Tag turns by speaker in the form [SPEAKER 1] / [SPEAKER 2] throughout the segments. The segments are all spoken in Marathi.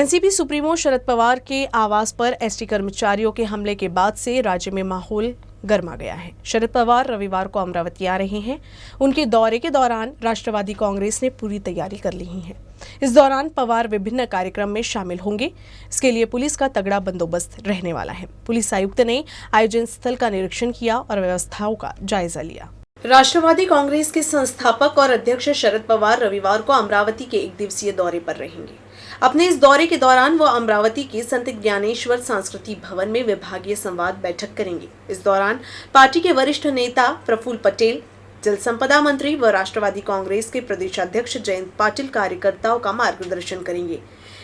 [SPEAKER 1] एनसीपी सुप्रीमो शरद पवार के आवास पर एसटी कर्मचारियों के हमले के बाद से राज्य में माहौल गर्मा गया है। शरद पवार रविवार को अमरावती आ रहे हैं। उनके दौरे के दौरान राष्ट्रवादी कांग्रेस ने पूरी तैयारी कर ली है। इस दौरान पवार विभिन्न कार्यक्रम में शामिल होंगे। इसके लिए पुलिस का तगड़ा बंदोबस्त रहने वाला है। पुलिस आयुक्त ने आयोजन स्थल का निरीक्षण किया और व्यवस्थाओं का जायजा लिया। राष्ट्रवादी कांग्रेस के संस्थापक और अध्यक्ष शरद पवार रविवार को अमरावती के एक दिवसीय दौरे पर रहेंगे। अपने इस दौरे के दौरान वो अमरावती के संत ज्ञानेश्वर सांस्कृतिक भवन में विभागीय संवाद बैठक करेंगे। इस दौरान पार्टी के वरिष्ठ नेता प्रफुल्ल पटेल, जल संपदा मंत्री व राष्ट्रवादी कांग्रेस के प्रदेशाध्यक्ष जयंत पाटिल कार्यकर्ताओं का मार्गदर्शन करेंगे।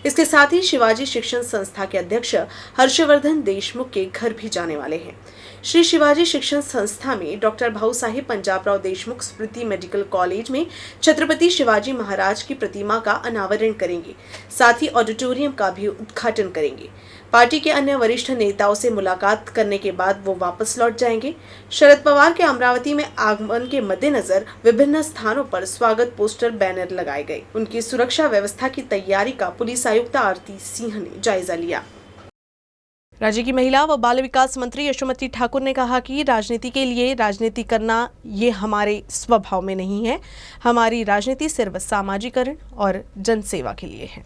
[SPEAKER 1] इसके साथ ही शिवाजी शिक्षण संस्था के अध्यक्ष हर्षवर्धन देशमुख के घर भी जाने वाले हैं। श्री शिवाजी शिक्षण संस्था में डॉक्टर भाऊ साहेब पंजाबराव देशमुख स्मृति मेडिकल कॉलेज में छत्रपति शिवाजी महाराज की प्रतिमा का अनावरण करेंगे। साथ ही ऑडिटोरियम का भी उद्घाटन करेंगे। पार्टी के अन्य वरिष्ठ नेताओं से मुलाकात करने के बाद वो वापस लौट जाएंगे। शरद पवार के अमरावती में आगमन के मद्देनजर विभिन्न स्थानों पर स्वागत पोस्टर, बैनर लगाए गए। उनकी सुरक्षा व्यवस्था की तैयारी का पुलिस आयुक्त आरती सिंह ने जायजा लिया। राज्य की महिला व बाल विकास मंत्री यशोमती ठाकुर ने कहा कि राजनीति के लिए राजनीति करना ये हमारे स्वभाव में नहीं है। हमारी राजनीति सिर्फ सामाजिकरण और जनसेवा के लिए है।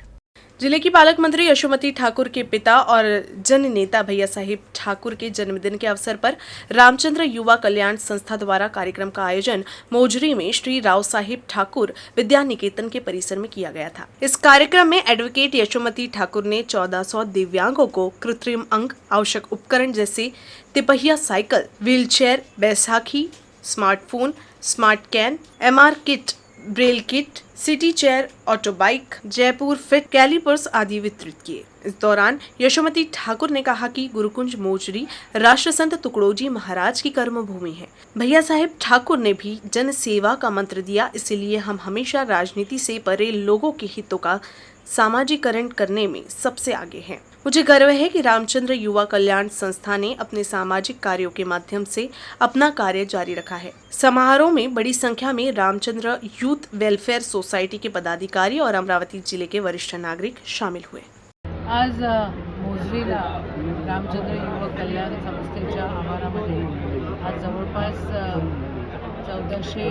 [SPEAKER 1] जिले की पालक मंत्री यशोमती ठाकुर के पिता और जन नेता भैया साहेब ठाकुर के जन्मदिन के अवसर पर रामचंद्र युवा कल्याण संस्था द्वारा कार्यक्रम का आयोजन मोजरी में श्री राव साहेब ठाकुर विद्या निकेतन के परिसर में किया गया था। इस कार्यक्रम में एडवोकेट यशोमती ठाकुर ने 1400 दिव्यांगों को कृत्रिम अंग, आवश्यक उपकरण जैसे तिपहिया साइकिल, व्हीलचेयर, बैसाखी, smartphone, smart cane, MR kit, braille kit, city chair, auto bike, Jaipur foot, calipers आदि वितरित किए। इस दौरान यशोमती ठाकुर ने कहा कि गुरुकुंज मोजरी राष्ट्र संत तुकडोजी महाराज की कर्मभूमि है। भैया साहेब ठाकुर ने भी जन सेवा का मंत्र दिया, इसलिए हम हमेशा राजनीति से परे लोगों के हितों का सामाजिकरण करने में सबसे आगे हैं। मुझे गर्व है कि रामचंद्र युवा कल्याण संस्था ने अपने सामाजिक कार्यों के माध्यम से अपना कार्य जारी रखा है। समारोह में बड़ी संख्या में रामचंद्र यूथ वेलफेयर सोसाइटी के पदाधिकारी और अमरावती जिले के वरिष्ठ नागरिक शामिल हुए।
[SPEAKER 2] आज मोजरीला रामचंद्र युवा कल्याण संस्थेच्या आवारामध्ये आज जवळपास 1400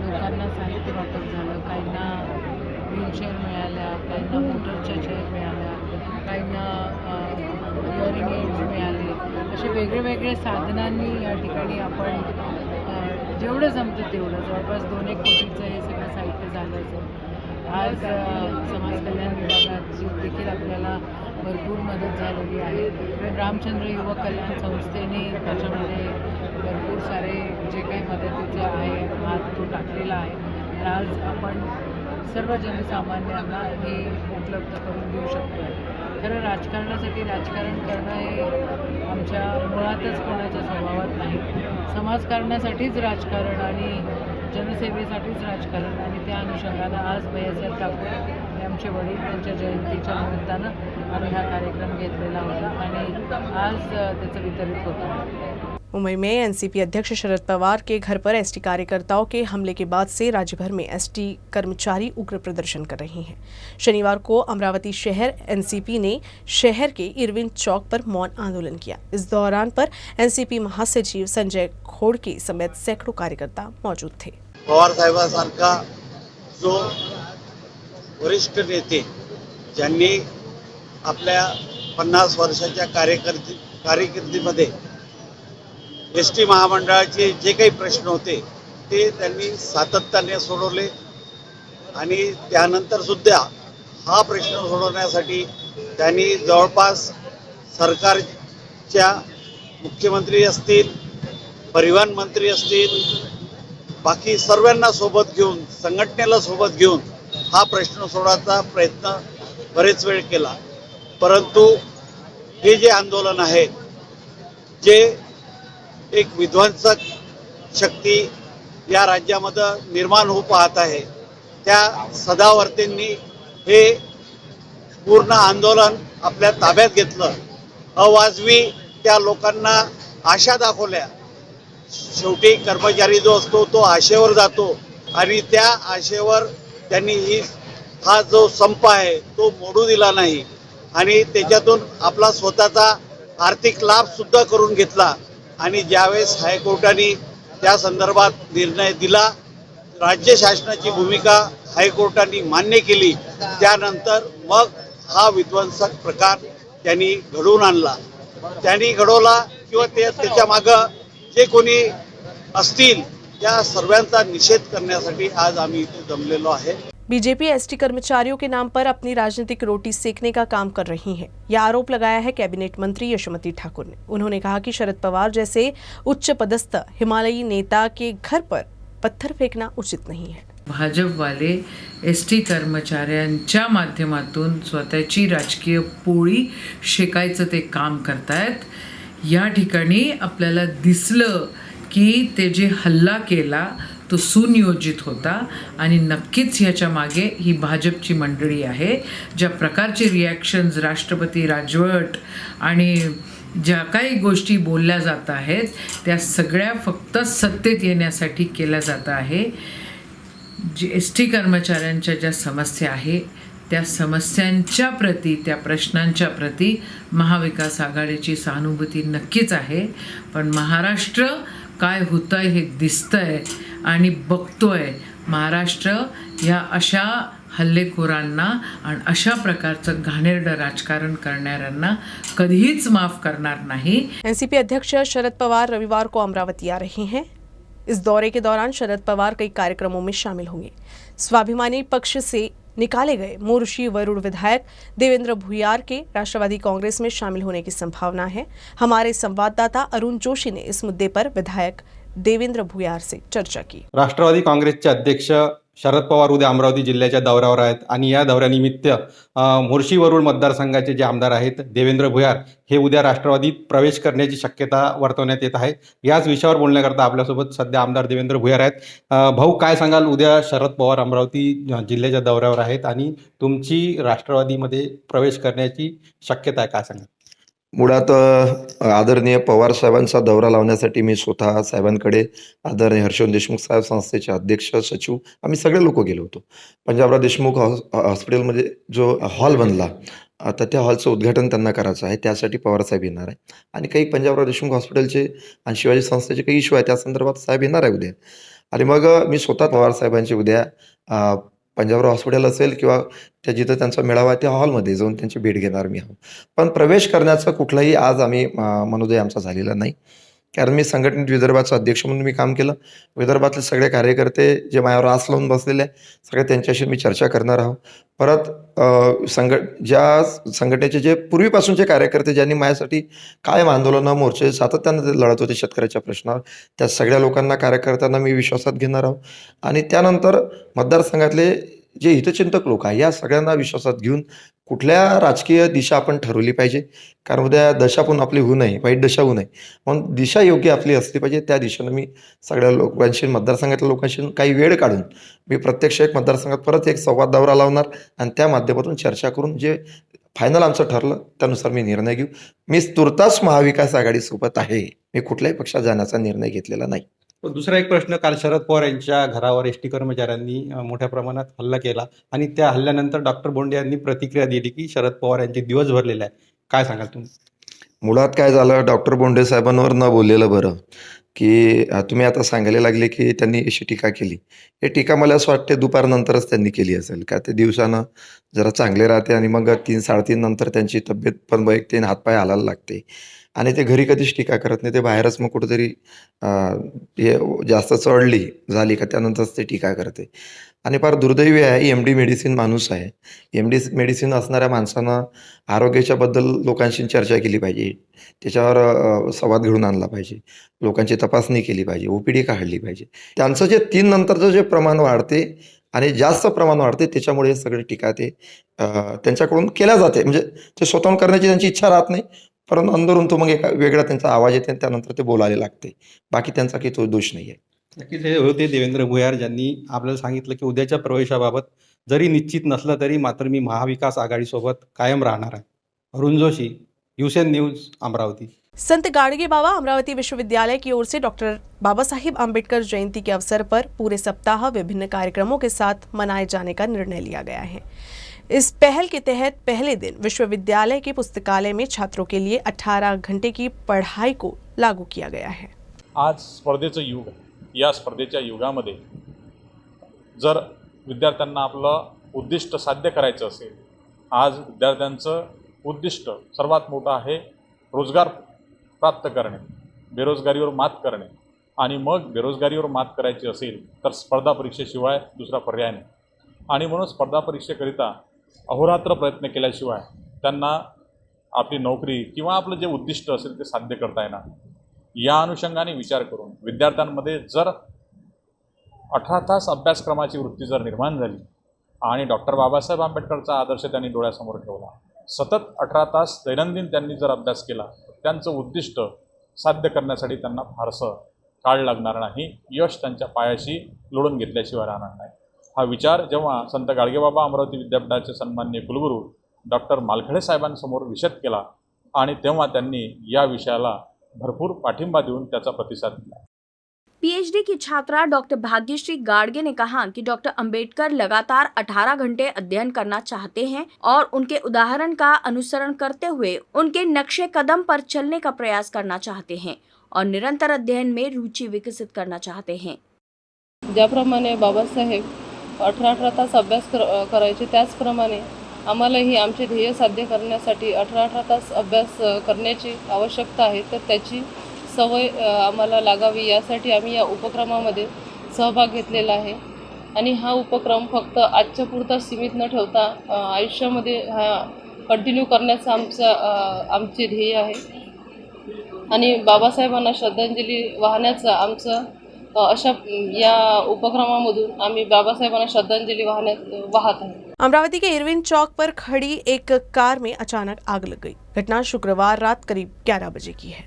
[SPEAKER 2] लोकांना साहित्य वाटप झालं। काहींना व्हीलचेअर मिळाल्या, काहींना मोटरच्या चेअर मिळाल्या, काहींना हिअरिंग एड्स मिळाले। असे वेगळे साधनांनी या ठिकाणी आपण जेवढं जमतं तेवढं जवळपास 2-1 कोटीचं हे सगळं साहित्य झालं असेल। आज समाज कल्याण विभागाची देखील आपल्याला भरपूर मदत झालेली आहे। रामचंद्र युवा कल्याण संस्थेने त्याच्यामध्ये भरपूर सारे जे काही मदतीचे आहे हात तो टाकलेला आहे। आज आपण सर्व जनसामान्यांना हे उपलब्ध करून देऊ शकतो आहे। खरं राजकारणासाठी राजकारण करणं हे आमच्या मुळातच कोणाच्या स्वभावात नाही। समाजकारणासाठीच राजकारण आणि जनसेवेसाठीच राजकारण आणि त्या अनुषंगानं आज भैयासाहेब ठाकूर हे आमचे वडील, त्यांच्या जयंतीच्या निमित्तानं आम्ही हा कार्यक्रम घेतलेला होता आणि आज त्याचं वितरित होतं।
[SPEAKER 1] मुंबई में एनसीपी अध्यक्ष शरद पवार के घर पर एसटी कार्यकर्ताओं के हमले के बाद से राज्य भर में एसटी कर्मचारी उग्र प्रदर्शन कर रहे हैं। शनिवार को अमरावती शहर एनसीपी ने शहर के इरविन चौक पर मौन आंदोलन किया। इस दौरान पर एनसीपी महासचिव संजय खोड़के समेत सैकड़ों कार्यकर्ता मौजूद थे।
[SPEAKER 3] पवार साहेबांसारखा जो वरिष्ठ नेते ज्यांनी आपल्या 50 वर्षाच्या कारकिर्दीमध्ये एसटी महामंडळाचे जे काही प्रश्न होते ते त्यांनी सातत्याने सोडवले आणि त्यानंतर सुद्धा हा प्रश्न सोडवण्यासाठी त्यांनी जवळपास सरकारच्या मुख्यमंत्री असतील, परिवहन मंत्री असतील, बाकी सर्वांना सोबत घेऊन, संघटनेला सोबत घेऊन हा प्रश्न सोडवायचा प्रयत्न बरेच वेळ केला। परंतु हे जे आंदोलन आहे, जे एक विध्वंसक शक्ती या राज्यामध्ये निर्माण होऊ पाहत आहे, त्या सदावर्तींनी हे पूर्ण आंदोलन आपल्या ताब्यात घेतलं। अवाजवी त्या लोकांना आशा दाखवल्या। शेवटी कर्मचारी जो असतो तो आशेवर जातो आणि त्या आशेवर त्यांनी हा जो संप आहे तो मोडू दिला नाही। आणि त्याच्यातून आपला स्वतःचा आर्थिक लाभ सुद्धा करून घेतला. आणि ज्यावेळेस हायकोर्टाने त्या संदर्भात निर्णय दिला, राज्य शासनाची भूमिका हायकोर्टाने मान्य केली, त्यानंतर मग हा विध्वंसक प्रकार त्यांनी घडवून आणला. त्यांनी घडवला किंवा त्याच्या मागं जे कोणी असतील त्या सर्वांचा निषेध करण्यासाठी आज आम्ही इथे जमलेलो आहे.
[SPEAKER 1] बीजेपी एसटी कर्मचारियों के नाम पर अपनी राजनीतिक रोटी सेकने का काम कर रही है, यह आरोप लगाया है कैबिनेट मंत्री यशोमती ठाकुर ने। उन्होंने कहा कि शरद पवार जैसे उच्च पदस्थ हिमालयी नेता के घर पर पत्थर फेंकना उचित नहीं है।
[SPEAKER 2] भाजपवाले एसटी कर्मचाऱ्यांच्या माध्यमातून स्वतःची राजकीय पोळी शेकायचं ते काम करतायत। या ठिकाणी आपल्याला दिसलं की ते जे हल्ला केला तो सुनियोजित होता आणि नक्कीच ह्याच्या मागे ही भाजपची मंडळी आहे। ज्या प्रकारचे रिॲक्शन्स राष्ट्रपती राजवट आणि ज्या काही गोष्टी बोलल्या जात आहेत त्या सगळ्या फक्त सत्तेत येण्यासाठी केल्या जात आहे। जे एस टी कर्मचाऱ्यांच्या ज्या समस्या आहे त्या समस्यांच्या प्रती, त्या प्रश्नांच्या प्रती महाविकास आघाडीची सहानुभूती नक्कीच आहे। पण महाराष्ट्र काय होतंय हे दिसतंय आणि बघतोय। महाराष्ट्र या अशा हल्लेखोरांना आणि अशा प्रकारचं घाणेरडं राजकारण करणाऱ्यांना कधीच माफ करणार नाही।
[SPEAKER 1] एनसीपी अध्यक्ष शरद पवार रविवार को अमरावती आ रहे हैं। इस दौरे के दौरान शरद पवार कई कार्यक्रमों में शामिल होंगे। स्वाभिमानी पक्ष से निकाले गए मोर्शी वरुण विधायक देवेंद्र भुयार के राष्ट्रवादी कांग्रेस में शामिल होने की संभावना है। हमारे संवाददाता अरुण जोशी ने इस मुद्दे पर विधायक देवेंद्र भुयार से चर्चा की।
[SPEAKER 4] राष्ट्रवादी काँग्रेसचे अध्यक्ष शरद पवार उद्या अमरावती जिल्ह्याच्या दौऱ्यावर आहेत आणि या दौऱ्यानिमित्त मोर्शी वरुड मतदारसंघाचे जे आमदार आहेत देवेंद्र भुयार हे उद्या राष्ट्रवादीत प्रवेश करण्याची शक्यता वर्तवण्यात येत आहे। याच विषयावर बोलण्याकरता आपल्यासोबत सध्या आमदार देवेंद्र भुयार आहेत। भाऊ, काय सांगाल, उद्या शरद पवार अमरावती जिल्ह्याच्या दौऱ्यावर आहेत आणि तुमची राष्ट्रवादीमध्ये प्रवेश करण्याची शक्यता आहे, काय सांगाल?
[SPEAKER 5] मुळात आदरणीय पवार साहेबांचा दौरा लावण्यासाठी मी स्वतः साहेबांकडे, आदरणीय हर्षवर्धन देशमुख साहेब संस्थेचे अध्यक्ष सचिव आम्ही सगळे लोक गेलो होतो। पंजाबराव देशमुख हॉस्पिटलमध्ये जो हॉल बनला आता त्या हॉलचं उद्घाटन त्यांना करायचं आहे, त्यासाठी पवार साहेब येणार आहे। आणि काही पंजाबराव देशमुख हॉस्पिटलचे आणि शिवाजी संस्थेचे काही इश्यू आहे त्या संदर्भात साहेब येणार आहे उद्या। आणि मग मी स्वतः पवार साहेबांची उद्या पंजाबराव हॉस्पिटल असेल किंवा त्या जिथं त्यांचा मेळावा त्या हॉलमध्ये जाऊन त्यांची भेट घेणार मी आहोत। पण प्रवेश करण्याचा कुठलाही आज आम्ही मनोदय आमचा झालेला नाही, कारण मी संघटनेत विदर्भाचा अध्यक्ष म्हणून मी काम केलं। विदर्भातले सगळे कार्यकर्ते जे माझ्यावर आस लावून बसलेले सगळे त्यांच्याशी मी चर्चा करणार आहोत। परत ज्या संघटनेचे जे पूर्वीपासूनचे कार्यकर्ते ज्यांनी माझ्यासाठी कायम आंदोलनं मोर्चे सातत्यानं ते लढत होते शेतकऱ्याच्या प्रश्नावर, त्या सगळ्या लोकांना कार्यकर्त्यांना मी विश्वासात घेणार आहोत। आणि त्यानंतर मतदारसंघातले जे हितचिंतक लोक आहे या सगळ्यांना विश्वासात घेऊन कुठल्या राजकीय दिशा आपण ठरवली पाहिजे, कारण उद्या दशा पण आपली होऊ नये, वाईट दशा होऊ नये, म्हणून दिशा योग्य आपली असली पाहिजे। त्या दिशेनं मी सगळ्या लोकांशी, मतदारसंघातल्या लोकांशी काही वेळ काढून मी प्रत्यक्ष एक मतदारसंघात परत एक संवाद दौरा लावणार आणि त्या माध्यमातून चर्चा करून जे फायनल आमचं ठरलं त्यानुसार मी निर्णय घेऊ। मी तुर्तास महाविकास आघाडीसोबत आहे, मी कुठल्याही पक्षात जाण्याचा निर्णय घेतलेला नाही।
[SPEAKER 4] दुसरा एक प्रश्न, काल शरद पवार यांच्या घरावर एस टी कर्मचाऱ्यांनी मोठ्या प्रमाणात हल्ला केला आणि त्या हल्ल्यानंतर डॉक्टर बोंडे यांनी प्रतिक्रिया दिली की शरद पवार यांचे दिवस भरलेले आहे, काय सांगाल तुम्ही?
[SPEAKER 5] मुळात काय झालं, डॉक्टर बोंडे साहेबांवर न बोललेलं बरं, की तुम्ही आता सांगायला लागले की त्यांनी अशी टीका केली। हे टीका मला असं वाटते दुपारनंतरच त्यांनी केली असेल, का ते दिवसानं जरा चांगले राहते आणि मग 3-3:30 नंतर त्यांची तब्येत पण बघते आणि हातपाय हालायला लागते आणि ते घरी कधीच टीका करत नाही, ते बाहेरच मग कुठंतरी हे जास्त चढली झाली का त्यानंतरच ते टीका करते। आणि फार दुर्दैवी आहे, MD मेडिसिन माणूस आहे, MD मेडिसिन असणाऱ्या माणसानं आरोग्याच्याबद्दल लोकांशी चर्चा केली पाहिजे, त्याच्यावर संवाद घडून आणला पाहिजे, लोकांची तपासणी केली पाहिजे, OPD काढली पाहिजे। त्यांचं जे 3 नंतरचं जे प्रमाण वाढते आणि जास्त प्रमाण वाढते त्याच्यामुळे हे सगळे टीका ते त्यांच्याकडून केल्या जाते, म्हणजे ते स्वतःहून करण्याची त्यांची इच्छा राहत नाही, परंतु अंदरून तो मग एक वेगळा त्यांचा आवाज येते आणि त्यानंतर ते बोलायला लागते, बाकी त्यांचा काही तो दोष नाही आहे।
[SPEAKER 4] नक्कीच हे होते देवेंद्र भुयार, ज्यांनी आपल्याला सांगितलं की उद्याच्या प्रवेशाबाबत जरी निश्चित नसलं तरी मात्र मी महाविकास आघाडीसोबत कायम राहणार आहे। Arun Joshi, USN news, Amravati.
[SPEAKER 1] संत गाडगे बाबा अमरावती विश्वविद्यालय की ओर से डॉक्टर बाबा साहिब आम्बेडकर जयंती के अवसर पर पूरे सप्ताह विभिन्न कार्यक्रमों के साथ मनाए जाने का निर्णय लिया गया है। इस पहल के तहत पहले दिन विश्वविद्यालय के पुस्तकालय में छात्रों के लिए 18 घंटे की पढ़ाई को लागू किया गया है।
[SPEAKER 6] आज स्पर्धेचं युग आहे। या स्पर्धेच्या युगामध्ये जर विद्यार्थ्यांना आपलं उद्दिष्ट साध्य करायचं असेल, आज विद्यार्थ्यांचं उद्दिष्ट सर्वात मोठं आहे रोजगार प्राप्त करणे, बेरोजगारीवर मात करणे आणि मग बेरोजगारीवर मात करायची असेल तर स्पर्धा परीक्षेशिवाय दुसरा पर्याय नाही। आणि म्हणून स्पर्धा परीक्षेकरिता अहोरात्र प्रयत्न केल्याशिवाय त्यांना आपली नोकरी किंवा आपलं जे उद्दिष्ट असेल ते साध्य करता येणार। या अनुषंगाने विचार करून विद्यार्थ्यांमध्ये जर 18 तास अभ्यासक्रमाची वृत्ती जर निर्माण झाली आणि डॉक्टर बाबासाहेब आंबेडकरचा आदर्श त्यांनी डोळ्यासमोर ठेवला, सतत 18 तास दैनंदिन त्यांनी जर अभ्यास केला, त्यांचं उद्दिष्ट साध्य करण्यासाठी त्यांना फारसं काळ लागणार नाही, यश त्यांच्या पायाशी लोळून घेतल्याशिवाय राहणार नाही। हा विचार जेव्हा संत गाडगेबाबा अमरावती विद्यापीठाचे सन्माननीय कुलगुरू डॉक्टर मालखेडे साहेबांसमोर विशद केला आणि तेव्हा त्यांनी या विषयाला भरपूर पाठिंबा देऊन त्याचा प्रतिसाद दिला।
[SPEAKER 7] पीएचडी की छात्रा डॉक्टर भाग्यश्री गाडगे ने कहा कि डॉक्टर अंबेडकर लगातार 18 घंटे अध्ययन करना चाहते हैं और उनके उदाहरण का अनुसरण करते हुए उनके नक्शे कदम पर चलने का प्रयास करना चाहते हैं और निरंतर अध्ययन में रुचि विकसित करना चाहते हैं।
[SPEAKER 2] ज्याप्रमाणे बाबासाहेब 18 तास अभ्यास करायचे, त्याचप्रमाणे आम्हालाही आमचे ध्येय साध्य करण्यासाठी 18 तास अभ्यास करण्याची आवश्यकता आहे। तर त्याची सवय आम्हाला लागावी यासाठी आम्ही या उपक्रमामध्ये सहभाग घेतलेला आहे आणि हा उपक्रम फक्त आजच्या पुरता सीमित न ठेवता आयुष्यामध्ये हा कंटिन्यू करण्याचं आमचे ध्येय आहे आणि बाबासाहेबांना श्रद्धांजली वाहण्याचं आमचं अशा या उपक्रमामधून आम्ही बाबासाहेबांना श्रद्धांजलि वाहत हैं।
[SPEAKER 1] अमरावती के इरविन चौक पर खड़ी एक कार में अचानक आग लग गई। घटना शुक्रवार रात करीब 11 बजे की है।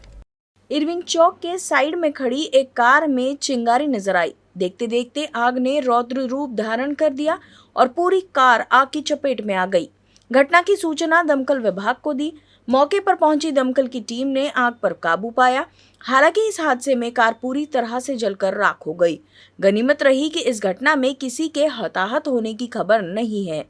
[SPEAKER 7] इरविन चौक के साइड में खड़ी एक कार में चिंगारी नजर आई। देखते देखते आग ने रौद्र रूप धारण कर दिया और पूरी कार आग की चपेट में आ गई। घटना की सूचना दमकल विभाग को दी। मौके पर पहुंची दमकल की टीम ने आग पर काबू पाया। हालांकि इस हादसे में कार पूरी तरह से जलकर राख हो गई। गनीमत रही कि इस घटना में किसी के हताहत होने की खबर नहीं है।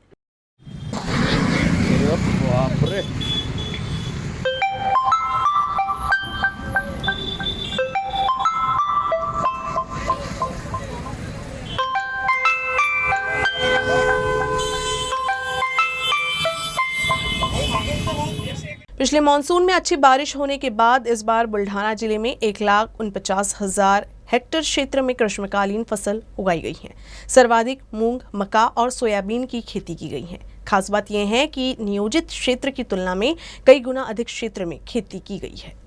[SPEAKER 1] पिछले मानसून में अच्छी बारिश होने के बाद इस बार बुल्ढाना जिले में 1,49,000 हेक्टेयर क्षेत्र में ग्रीष्मकालीन फसल उगाई गई है। सर्वाधिक मूंग, मक्का और सोयाबीन की खेती की गई है। खास बात यह है कि नियोजित क्षेत्र की तुलना में कई गुना अधिक क्षेत्र में खेती की गई है।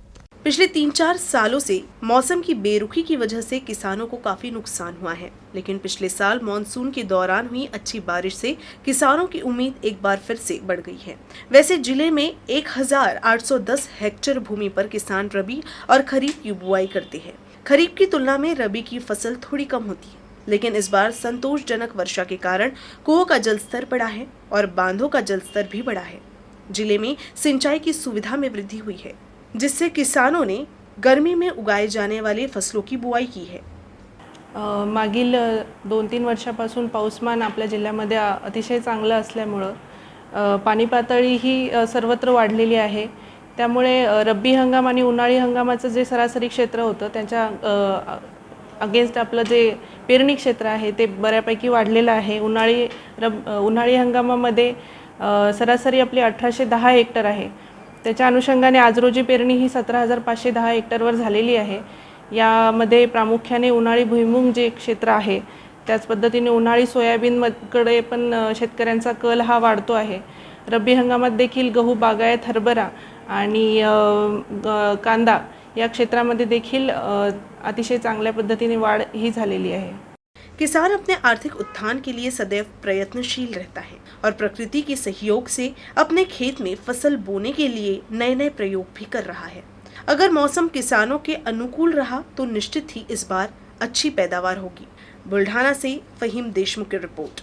[SPEAKER 1] पिछले 3-4 सालों से मौसम की बेरुखी की वजह से किसानों को काफी नुकसान हुआ है, लेकिन पिछले साल मानसून के दौरान हुई अच्छी बारिश से किसानों की उम्मीद एक बार फिर से बढ़ गई है। वैसे जिले में 1,810 हेक्टेयर भूमि पर किसान रबी और खरीफ की बुआई करते हैं। खरीफ की तुलना में रबी की फसल थोड़ी कम होती है, लेकिन इस बार संतोषजनक वर्षा के कारण कुओं का जलस्तर बढ़ा है और बांधों का जलस्तर भी बढ़ा है। जिले में सिंचाई की सुविधा में वृद्धि हुई है, जिससे किसानों ने गर्मी में उगाए जाने वाली फसलों की बुआई की है।
[SPEAKER 8] मागील 2-3 वर्षापासून पाऊसमान आपल्या जिल्ह्यामध्ये अतिशय चांगलं असल्यामुळं पाणी पातळी ही सर्वत्र वाढलेली आहे। त्यामुळे रब्बी हंगाम आणि उन्हाळी हंगामाचं जे सरासरी क्षेत्र होतं त्याच्या अगेन्स्ट आपलं जे पेरणी क्षेत्र आहे ते बऱ्यापैकी वाढलेलं आहे। उन्हाळी हंगामामध्ये सरासरी आपली 1810 हेक्टर आहे। त्याच्या अनुषंगाने आज रोजी पेरणी ही 17,510 हेक्टरवर झालेली आहे। यामध्ये प्रामुख्याने उन्हाळी भुईमुग जे क्षेत्र आहे, त्याच पद्धतीने उन्हाळी सोयाबीनकडे पण शेतकऱ्यांचा कल हा वाढतो आहे। रब्बी हंगामात देखील गहू, बागायत, हरभरा आणि कांदा या क्षेत्रामध्ये देखील अतिशय चांगल्या पद्धतीने वाढ ही झालेली आहे।
[SPEAKER 1] किसान अपने आर्थिक उत्थान के लिए सदैव प्रयत्नशील रहता है और प्रकृति के सहयोग से अपने खेत में फसल बोने के लिए नए नए प्रयोग भी कर रहा है। अगर मौसम किसानों के अनुकूल रहा तो निश्चित ही इस बार अच्छी पैदावार होगी। बुल्ढाना से फहीम देशमुख की रिपोर्ट।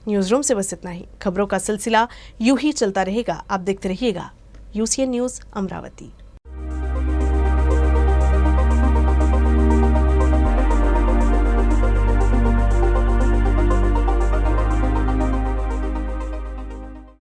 [SPEAKER 1] न्यूज रूम से बस इतना ही। खबरों का सिलसिला यूं ही चलता रहेगा। आप देखते रहिएगा UCN न्यूज अमरावती।